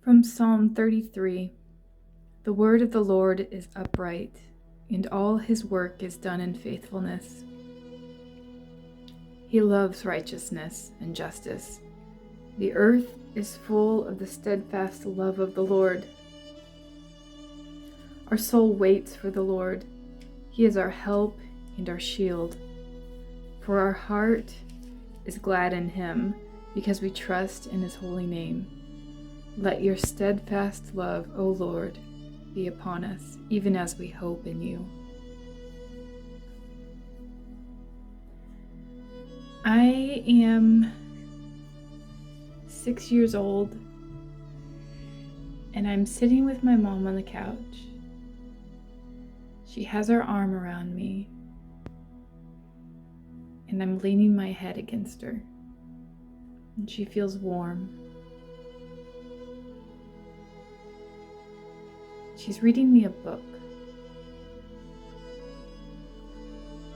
From Psalm 33, the word of the Lord is upright, and all his work is done in faithfulness. He loves righteousness and justice. The earth is full of the steadfast love of the Lord. Our soul waits for the Lord. He is our help and our shield. For our heart is glad in him, because we trust in his holy name. Let your steadfast love, O Lord, be upon us, even as we hope in you. I am 6 years old, and I'm sitting with my mom on the couch. She has her arm around me, and I'm leaning my head against her, and she feels warm. She's reading me a book.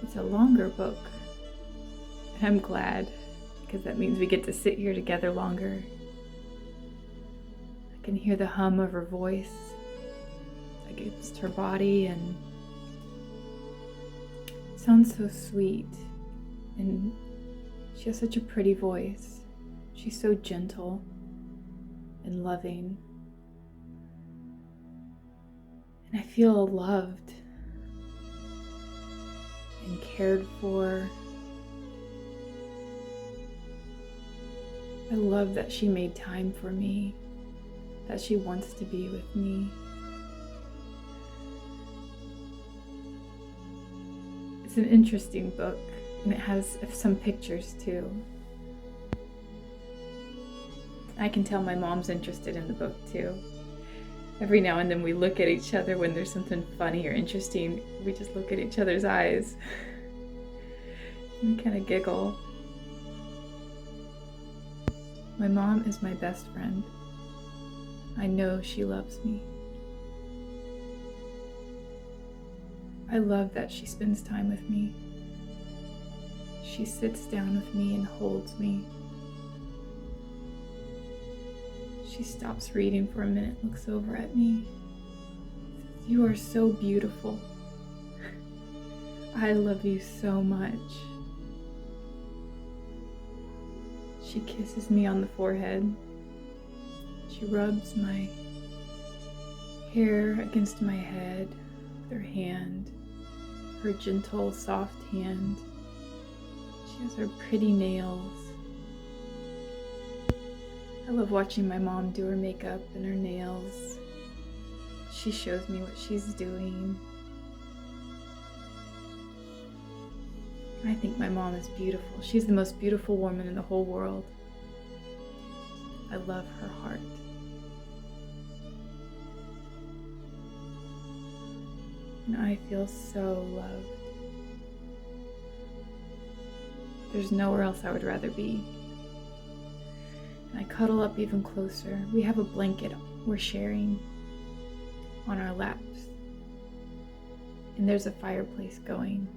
It's a longer book, and I'm glad, because that means we get to sit here together longer. I can hear the hum of her voice against her body, and it sounds so sweet, and she has such a pretty voice. She's so gentle and loving, and I feel loved and cared for. I love that she made time for me, that she wants to be with me. It's an interesting book, and it has some pictures too. I can tell my mom's interested in the book too. Every now and then we look at each other when there's something funny or interesting. We just look at each other's eyes. We kind of giggle. My mom is my best friend. I know she loves me. I love that she spends time with me. She sits down with me and holds me. She stops reading for a minute, looks over at me, says, "You are so beautiful. I love you so much." She kisses me on the forehead. She rubs my hair against my head with her hand, her gentle, soft hand. She has her pretty nails. I love watching my mom do her makeup and her nails. She shows me what she's doing. I think my mom is beautiful. She's the most beautiful woman in the whole world. I love her heart. And I feel so loved. There's nowhere else I would rather be. And I cuddle up even closer. We have a blanket we're sharing on our laps. And there's a fireplace going.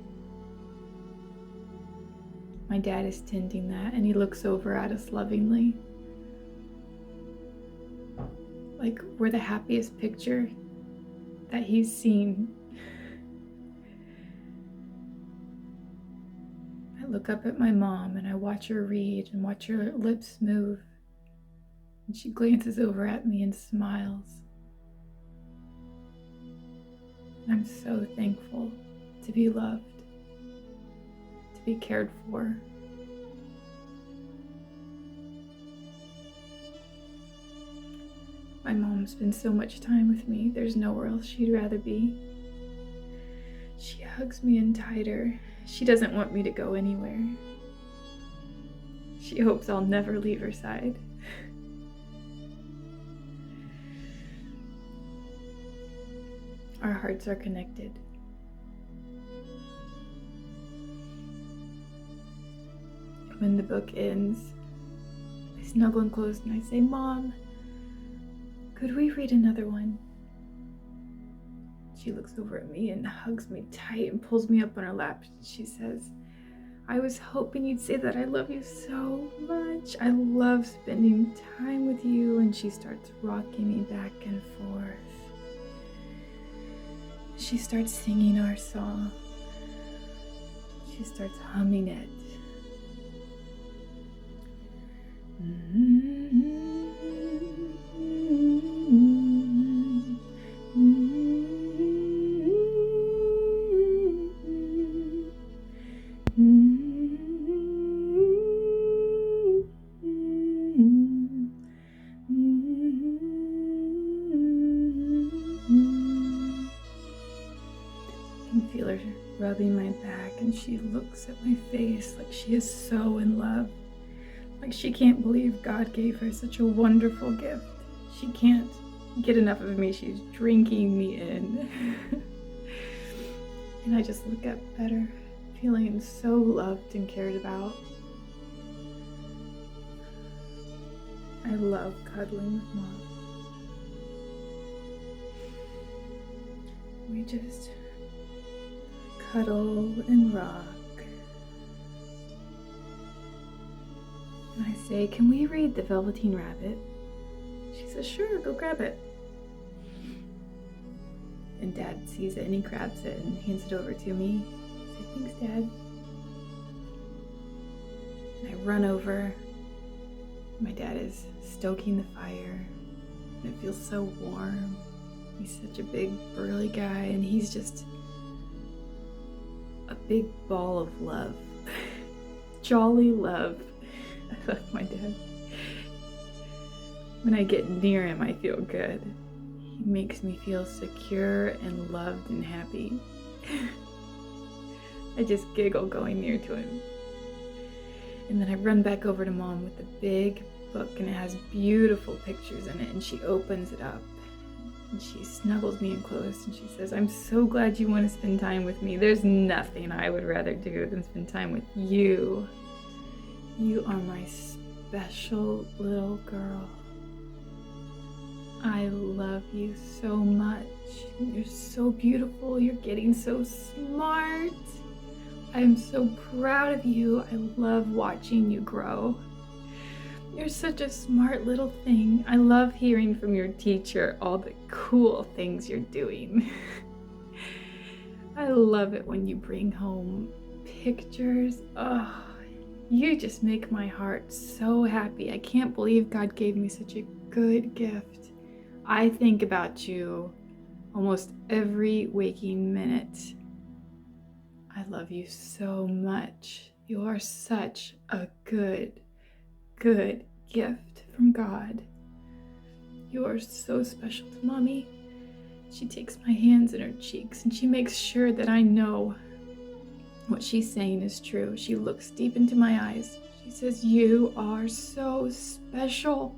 My dad is tending that, and he looks over at us lovingly. Like we're the happiest picture that he's seen. I look up at my mom and I watch her read and watch her lips move. And she glances over at me and smiles. I'm so thankful to be loved, to be cared for. My mom spends so much time with me. There's nowhere else she'd rather be. She hugs me in tighter. She doesn't want me to go anywhere. She hopes I'll never leave her side. Our hearts are connected. When the book ends, I snuggle in close and I say, "Mom, could we read another one?" She looks over at me and hugs me tight and pulls me up on her lap. She says, I was hoping you'd say that I love you so much. I love spending time with you. And she starts rocking me back and forth. She starts singing our song. She starts humming it. I can feel her rubbing my back, and she looks at my face like she is so in love. Like she can't believe God gave her such a wonderful gift. She can't get enough of me. She's drinking me in. And I just look up at her, feeling so loved and cared about. I love cuddling with Mom. We just cuddle and rock. And I say, "Can we read The Velveteen Rabbit?" She says, "Sure, go grab it." And Dad sees it and he grabs it and hands it over to me. I say, "Thanks, Dad." And I run over. My dad is stoking the fire, and it feels so warm. He's such a big, burly guy, and he's just a big ball of love. Jolly love. I love my dad. When I get near him, I feel good. He makes me feel secure and loved and happy. I just giggle going near to him. And then I run back over to Mom with the big book, and it has beautiful pictures in it, and she opens it up. And she snuggles me in close, and she says, "I'm so glad you want to spend time with me. There's nothing I would rather do than spend time with you. You are my special little girl. I love you so much. You're so beautiful. You're getting so smart. I am so proud of you. I love watching you grow. You're such a smart little thing. I love hearing from your teacher all the cool things you're doing. I love it when you bring home pictures. Oh, you just make my heart so happy. I can't believe God gave me such a good gift. I think about you almost every waking minute. I love you so much. You are such a good gift from God. You are so special to Mommy." She takes my hands in her cheeks and she makes sure that I know what she's saying is true. She looks deep into my eyes. She says, "You are so special.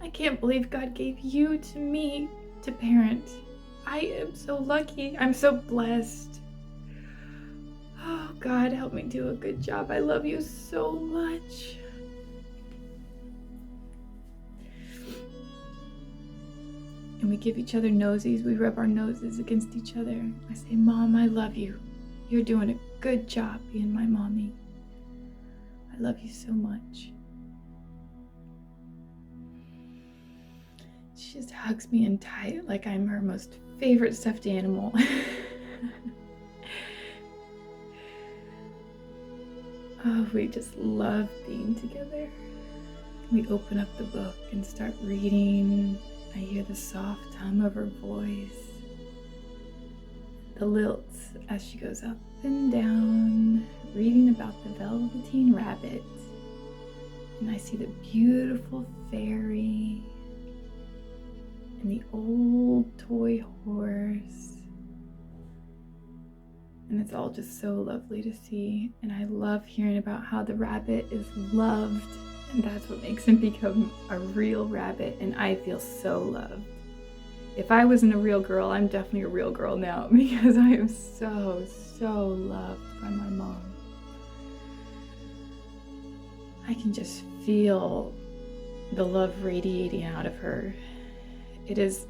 I can't believe God gave you to me to parent. I am so lucky. I'm so blessed. Oh, God, help me do a good job. I love you so much." And we give each other nosies. We rub our noses against each other. I say, "Mom, I love you. You're doing a good job being my mommy. I love you so much." She just hugs me in tight like I'm her most favorite stuffed animal. Oh, we just love being together. We open up the book and start reading. I hear the soft hum of her voice, the lilts as she goes up and down, reading about the Velveteen Rabbit. And I see the beautiful fairy and the old toy horse. And it's all just so lovely to see. And I love hearing about how the rabbit is loved. And that's what makes him become a real rabbit. And I feel so loved. If I wasn't a real girl, I'm definitely a real girl now because I am so loved by my mom. I can just feel the love radiating out of her. It is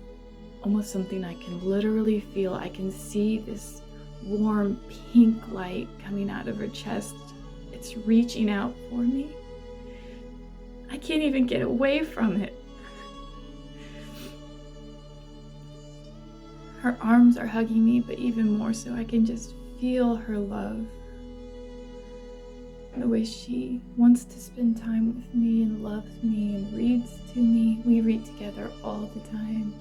almost something I can literally feel. I can see this warm pink light coming out of her chest. It's reaching out for me. I can't even get away from it. Her arms are hugging me, but even more so, I can just feel her love. The way she wants to spend time with me and loves me and reads to me. We read together all the time.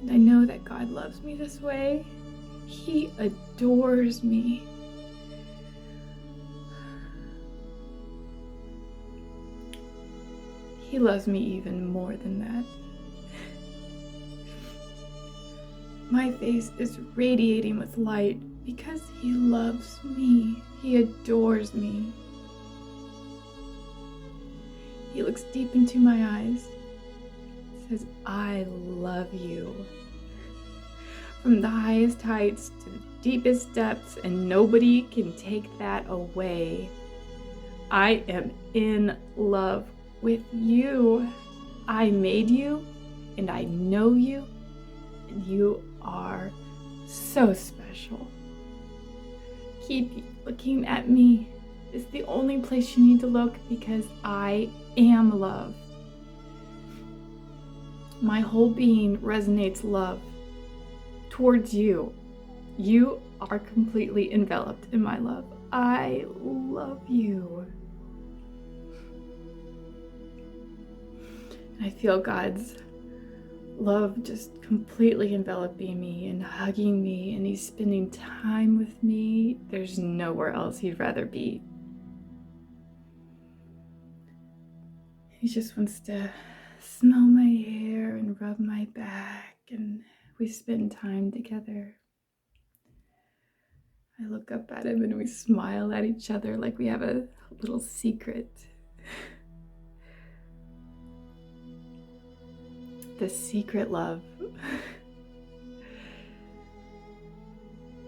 And I know that God loves me this way. He adores me. He loves me even more than that. My face is radiating with light because he loves me. He adores me. He looks deep into my eyes, says, I love you. From the highest heights to the deepest depths, and nobody can take that away. I am in love with you. I made you, and I know you, and you are so special. Keep looking at me. It's the only place you need to look, because I am love. My whole being resonates love towards you. You are completely enveloped in my love. I love you. I feel God's love just completely enveloping me and hugging me, and he's spending time with me. There's nowhere else he'd rather be. He just wants to smell my hair and rub my back, and we spend time together. I look up at him and we smile at each other like we have a little secret. The secret love.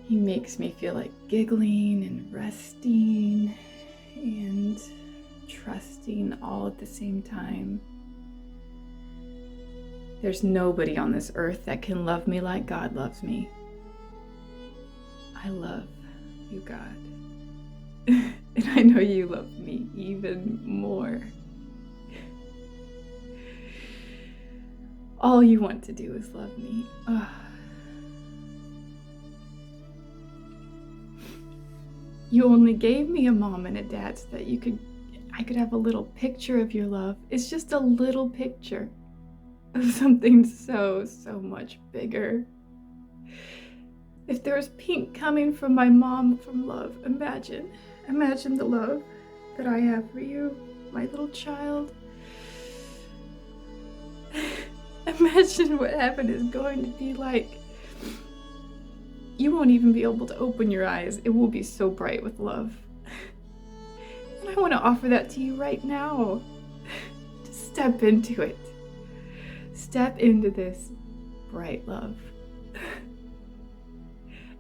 He makes me feel like giggling and resting and trusting all at the same time. There's nobody on this earth that can love me like God loves me. I love you, God. And I know you love me even more. All you want to do is love me. Ugh. You only gave me a mom and a dad so that I could have a little picture of your love. It's just a little picture of something so much bigger. If there was pink coming from my mom from love, imagine the love that I have for you, my little child. Imagine what heaven is going to be like. You won't even be able to open your eyes. It will be so bright with love. And I want to offer that to you right now. Just step into it. Step into this bright love.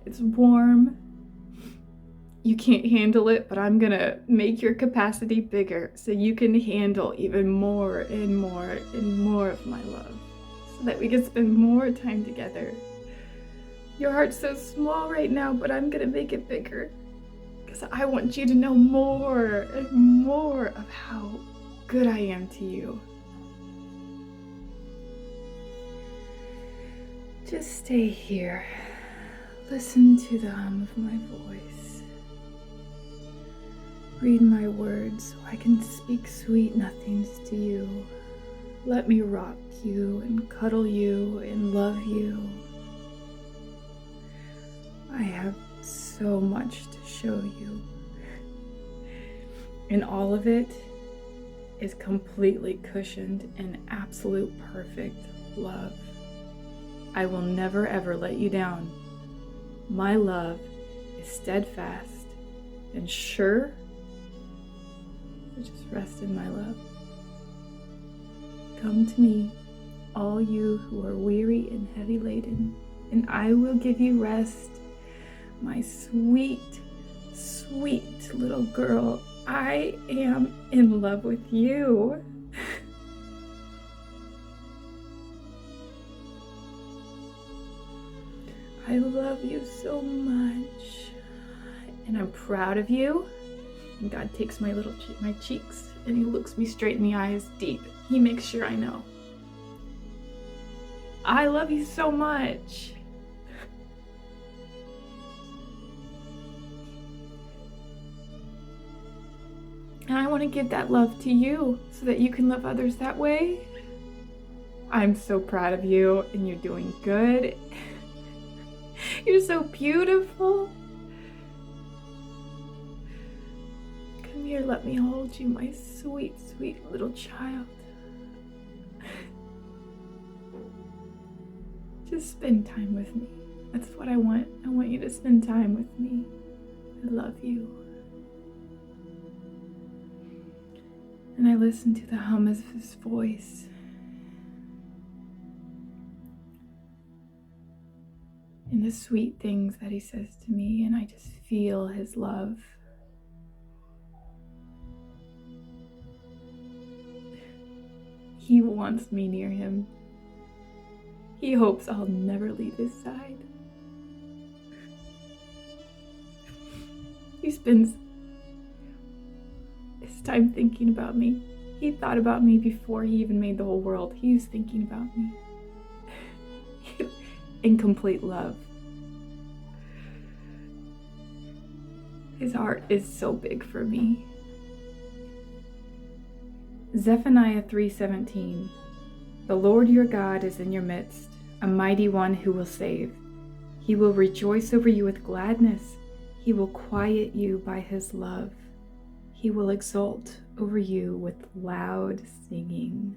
It's warm. You can't handle it, but I'm gonna make your capacity bigger so you can handle even more and more and more of my love, so that we can spend more time together. Your heart's so small right now, but I'm gonna make it bigger because I want you to know more and more of how good I am to you. Just stay here. Listen to the hum of my voice. Read my words so I can speak sweet nothings to you. Let me rock you and cuddle you and love you. I have so much to show you. And all of it is completely cushioned in absolute perfect love. I will never ever let you down. My love is steadfast and sure. So just rest in my love. Come to me, all you who are weary and heavy laden, and I will give you rest. My sweet, sweet little girl, I am in love with you. I love you so much. And I'm proud of you. And God takes my cheeks and he looks me straight in the eyes deep. He makes sure I know. I love you so much. And I want to give that love to you so that you can love others that way. I'm so proud of you and you're doing good. You're so beautiful. Come here, let me hold you, my sweet, sweet little child. Just spend time with me. That's what I want. I want you to spend time with me. I love you. And I listen to the hum of his voice. And the sweet things that he says to me, and I just feel his love. He wants me near him. He hopes I'll never leave his side. He spends his time thinking about me. He thought about me before he even made the whole world. He was thinking about me. In complete love. His heart is so big for me. Zephaniah 3:17. The Lord your God is in your midst, a mighty one who will save. He will rejoice over you with gladness. He will quiet you by his love. He will exult over you with loud singing.